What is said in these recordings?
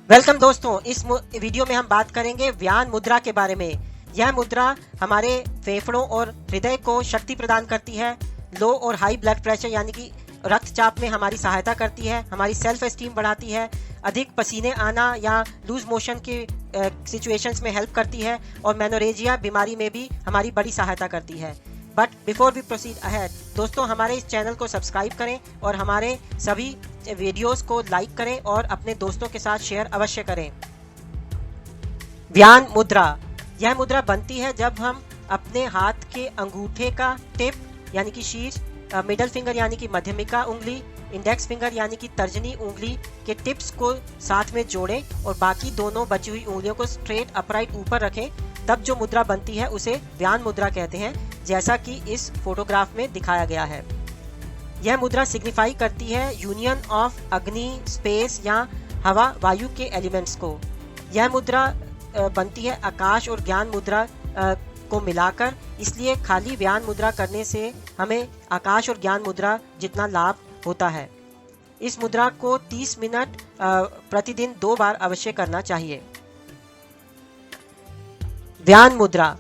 Welcome दोस्तों, इस video में हम बात करेंगे व्यान मुद्रा के बारे में। यह मुद्रा हमारे फेफड़ों और हृदय को शक्ति प्रदान करती है। लो और हाई ब्लड प्रेशर यानी कि रक्तचाप में हमारी सहायता करती है, हमारी सेल्फ एस्टीम बढ़ाती है, अधिक पसीने आना या लूज मोशन के सिचुएशंस में हेल्प करती है और मेनोरेजिया बीमारी में भी हमारी बड़ी सहायता करती है। But before we proceed ahead, दोस्तों हमारे इस चैनल को सब्सक्राइब करें और हमारे सभी वीडियोस को लाइक करें और अपने दोस्तों के साथ शेयर अवश्य करें। व्यान मुद्रा, यह मुद्रा बनती है जब हम अपने हाथ के अंगूठे का टिप यानी कि शीर्ष, मिडल फिंगर यानी कि मध्यमिका उंगली, इंडेक्स फिंगर यानी कि तर्जनी उंगली के टिप्स को साथ में जोड़ें और बाकी दोनों बची हुई उंगलियों को स्ट्रेट अपराइट ऊपर रखें। तब जो मुद्रा बनती है उसे व्यान मुद्रा कहते हैं, जैसा कि इस फोटोग्राफ में दिखाया गया है। यह मुद्रा सिग्निफाई करती है यूनियन ऑफ अग्नि, स्पेस या हवा वायु के एलिमेंट्स को। यह मुद्रा बनती है आकाश और ज्ञान मुद्रा को मिलाकर, इसलिए खाली व्यान मुद्रा करने से हमें आकाश और ज्ञान मुद्रा जितना लाभ होता है। इस मुद्रा को 30 मिनट प्रतिदिन 2 बार अवश्य करना चाहिए। व्यान मुद्रा,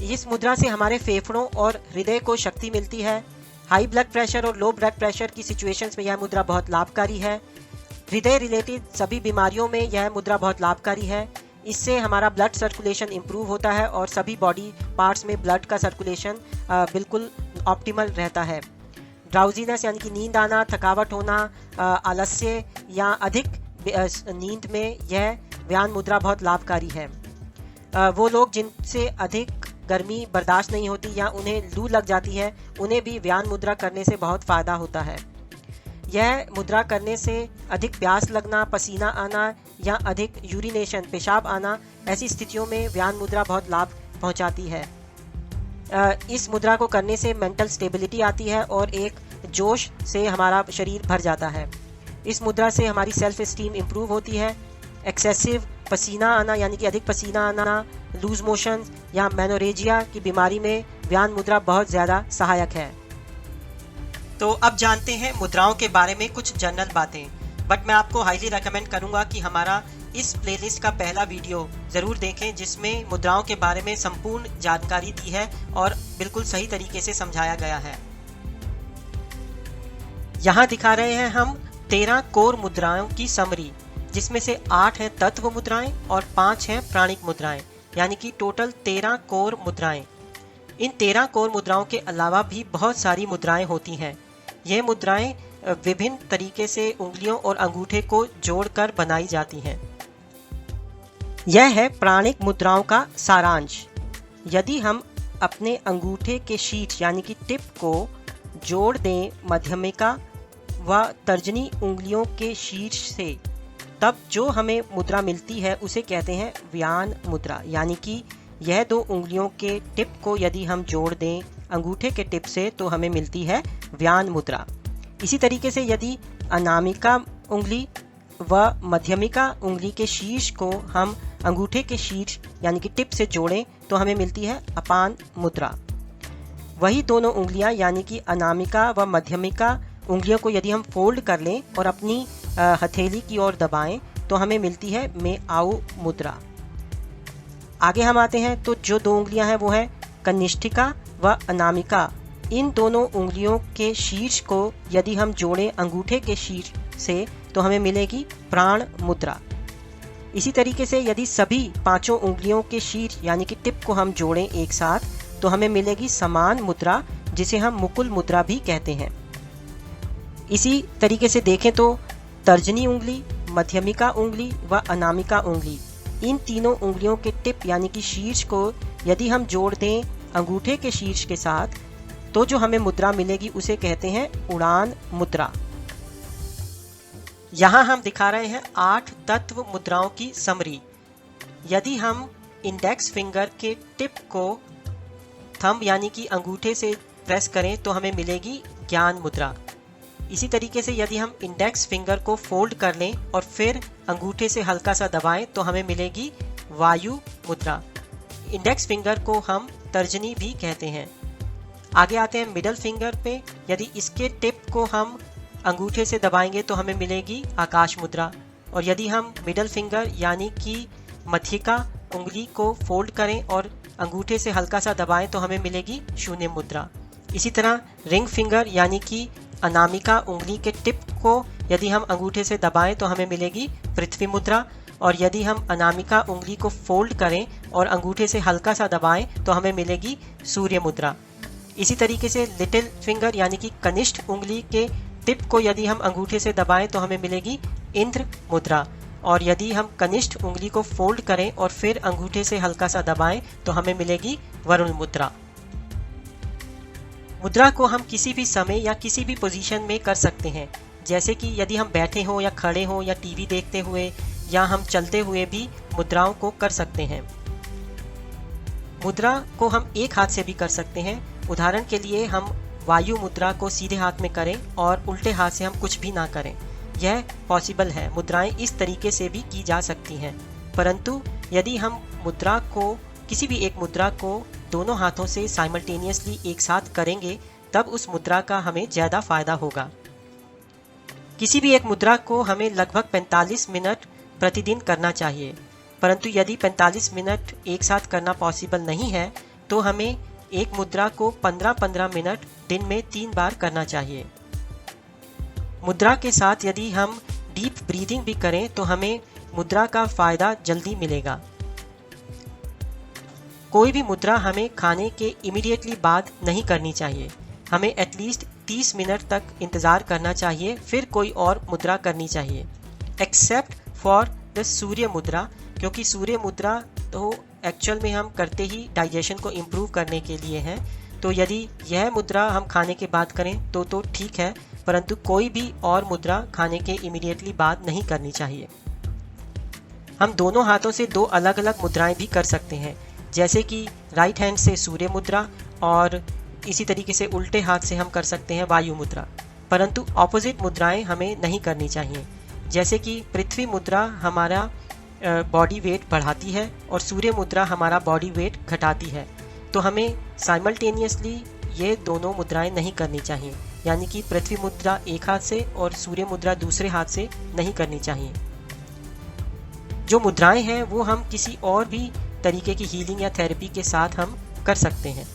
इस मुद्रा से हमारे फेफड़ों और हृदय को शक्ति मिलती है। हाई ब्लड प्रेशर और लो ब्लड प्रेशर की सिचुएशंस में यह मुद्रा बहुत लाभकारी है। हृदय रिलेटेड सभी बीमारियों में यह मुद्रा बहुत लाभकारी है। इससे हमारा ब्लड सर्कुलेशन इंप्रूव होता है और सभी बॉडी पार्ट्स में ब्लड का सर्कुलेशन बिल्कुल ऑप्टिमल रहता है। ड्राउजीनेस यानी कि नींद आना, थकावट होना, आलस्य या अधिक नींद में यह व्यान मुद्रा बहुत लाभकारी है। वो लोग जिनसे अधिक गर्मी बर्दाश्त नहीं होती या उन्हें लू लग जाती है, उन्हें भी व्यान मुद्रा करने से बहुत फ़ायदा होता है। यह मुद्रा करने से अधिक प्यास लगना, पसीना आना या अधिक यूरिनेशन, पेशाब आना, ऐसी स्थितियों में व्यान मुद्रा बहुत लाभ पहुंचाती है। इस मुद्रा को करने से मेंटल स्टेबिलिटी आती है और एक जोश से हमारा शरीर भर जाता है। इस मुद्रा से हमारी सेल्फ एस्टीम इम्प्रूव होती है। एक्सेसिव पसीना आना यानी कि अधिक पसीना आना, लूज मोशन या मेनोरेजिया की बीमारी में व्यान मुद्रा बहुत ज़्यादा सहायक है। तो अब जानते हैं मुद्राओं के बारे में कुछ जनरल बातें। बट मैं आपको हाईली रेकमेंड करूंगा कि हमारा इस प्लेलिस्ट का पहला वीडियो ज़रूर देखें, जिसमें मुद्राओं के बारे में संपूर्ण जानकारी दी है और बिल्कुल सही तरीके से समझाया गया है। यहाँ दिखा रहे हैं हम 13 कोर मुद्राओं की समरी, जिसमें से 8 हैं तत्व मुद्राएं और 5 हैं प्राणिक मुद्राएं, यानी कि टोटल 13 कोर मुद्राएं। इन 13 कोर मुद्राओं के अलावा भी बहुत सारी मुद्राएं होती हैं। ये मुद्राएं विभिन्न तरीके से उंगलियों और अंगूठे को जोड़कर बनाई जाती हैं। यह है प्राणिक मुद्राओं का सारांश। यदि हम अपने अंगूठे के शीर्ष यानी कि टिप को जोड़ दें मध्यमिका व तर्जनी उंगलियों के शीर्ष से, तब जो हमें मुद्रा मिलती है उसे कहते हैं व्यान मुद्रा। यानी कि यह 2 उंगलियों के टिप को यदि हम जोड़ दें अंगूठे के टिप से तो हमें मिलती है व्यान मुद्रा। इसी तरीके से यदि अनामिका उंगली व मध्यमिका उंगली के शीर्ष को हम अंगूठे के शीर्ष यानी कि टिप से जोड़ें तो हमें मिलती है अपान मुद्रा। वही दोनों उंगलियां यानी कि अनामिका व मध्यमिका उंगलियों को यदि हम फोल्ड कर लें और अपनी हथेली की ओर दबाएं तो हमें मिलती है मेआऊ मुद्रा। आगे हम आते हैं तो जो 2 उंगलियां हैं वो है कनिष्ठिका व अनामिका। इन दोनों उंगलियों के शीर्ष को यदि हम जोड़ें अंगूठे के शीर्ष से तो हमें मिलेगी प्राण मुद्रा। इसी तरीके से यदि सभी 5 उंगलियों के शीर्ष यानी कि टिप को हम जोड़ें एक साथ तो हमें मिलेगी समान मुद्रा, जिसे हम मुकुल मुद्रा भी कहते हैं। इसी तरीके से देखें तो तर्जनी उंगली, मध्यमिका उंगली व अनामिका उंगली, इन तीनों उंगलियों के टिप यानी कि शीर्ष को यदि हम जोड़ दें अंगूठे के शीर्ष के साथ तो जो हमें मुद्रा मिलेगी उसे कहते हैं उड़ान मुद्रा। यहाँ हम दिखा रहे हैं 8 तत्व मुद्राओं की समरी। यदि हम इंडेक्स फिंगर के टिप को थंब यानी कि अंगूठे से प्रेस करें तो हमें मिलेगी ज्ञान मुद्रा। इसी तरीके से यदि हम इंडेक्स फिंगर को फोल्ड कर लें और फिर अंगूठे से हल्का सा दबाएं तो हमें मिलेगी वायु मुद्रा। इंडेक्स फिंगर को हम तर्जनी भी कहते हैं। आगे आते हैं मिडल फिंगर पे। यदि इसके टिप को हम अंगूठे से दबाएंगे तो हमें मिलेगी आकाश मुद्रा। और यदि हम मिडल फिंगर यानी कि मध्यिका उंगली को फोल्ड करें और अंगूठे से हल्का सा दबाएं तो हमें मिलेगी शून्य मुद्रा। इसी तरह रिंग फिंगर यानी कि अनामिका उंगली के टिप को यदि हम अंगूठे से दबाएं तो हमें मिलेगी पृथ्वी मुद्रा, और यदि हम अनामिका उंगली को फोल्ड करें और अंगूठे से हल्का सा दबाएं तो हमें मिलेगी सूर्य मुद्रा। इसी तरीके से लिटिल फिंगर यानी कि कनिष्ठ उंगली के टिप को यदि हम अंगूठे से दबाएं तो हमें मिलेगी इंद्र मुद्रा, और यदि हम कनिष्ठ उंगली को फोल्ड करें और फिर अंगूठे से हल्का सा दबाएं तो हमें मिलेगी वरुण मुद्रा। मुद्रा को हम किसी भी समय या किसी भी पोजीशन में कर सकते हैं, जैसे कि यदि हम बैठे हों या खड़े हों या टीवी देखते हुए या हम चलते हुए भी मुद्राओं को कर सकते हैं। मुद्रा को हम एक हाथ से भी कर सकते हैं। उदाहरण के लिए हम वायु मुद्रा को सीधे हाथ में करें और उल्टे हाथ से हम कुछ भी ना करें, यह पॉसिबल है। मुद्राएं इस तरीके से भी की जा सकती हैं, परंतु यदि हम मुद्रा को किसी भी एक मुद्रा को दोनों हाथों से साइमल्टेनियसली एक साथ करेंगे तब उस मुद्रा का हमें ज़्यादा फायदा होगा। किसी भी एक मुद्रा को हमें लगभग 45 मिनट प्रतिदिन करना चाहिए, परंतु यदि 45 मिनट एक साथ करना पॉसिबल नहीं है तो हमें एक मुद्रा को 15-15 मिनट दिन में 3 बार करना चाहिए। मुद्रा के साथ यदि हम डीप ब्रीदिंग भी करें तो हमें मुद्रा का फायदा जल्दी मिलेगा। कोई भी मुद्रा हमें खाने के इमीडिएटली बाद नहीं करनी चाहिए। हमें एटलीस्ट 30 मिनट तक इंतज़ार करना चाहिए, फिर कोई और मुद्रा करनी चाहिए, एक्सेप्ट फॉर द सूर्य मुद्रा, क्योंकि सूर्य मुद्रा तो एक्चुअल में हम करते ही डाइजेशन को इम्प्रूव करने के लिए है। तो यदि यह मुद्रा हम खाने के बाद करें तो ठीक है, परंतु कोई भी और मुद्रा खाने के इमीडिएटली बाद नहीं करनी चाहिए। हम दोनों हाथों से 2 अलग अलग मुद्राएं भी कर सकते हैं, जैसे कि राइट हैंड से सूर्य मुद्रा और इसी तरीके से उल्टे हाथ से हम कर सकते हैं वायु मुद्रा, परंतु ऑपोजिट मुद्राएं हमें नहीं करनी चाहिए। जैसे कि पृथ्वी मुद्रा हमारा बॉडी वेट बढ़ाती है और सूर्य मुद्रा हमारा बॉडी वेट घटाती है, तो हमें साइमल्टेनियसली ये दोनों मुद्राएं नहीं करनी चाहिए, यानी कि पृथ्वी मुद्रा एक हाथ से और सूर्य मुद्रा दूसरे हाथ से नहीं करनी चाहिए। जो मुद्राएं हैं वो हम किसी और भी तरीके की हीलिंग या थेरेपी के साथ हम कर सकते हैं।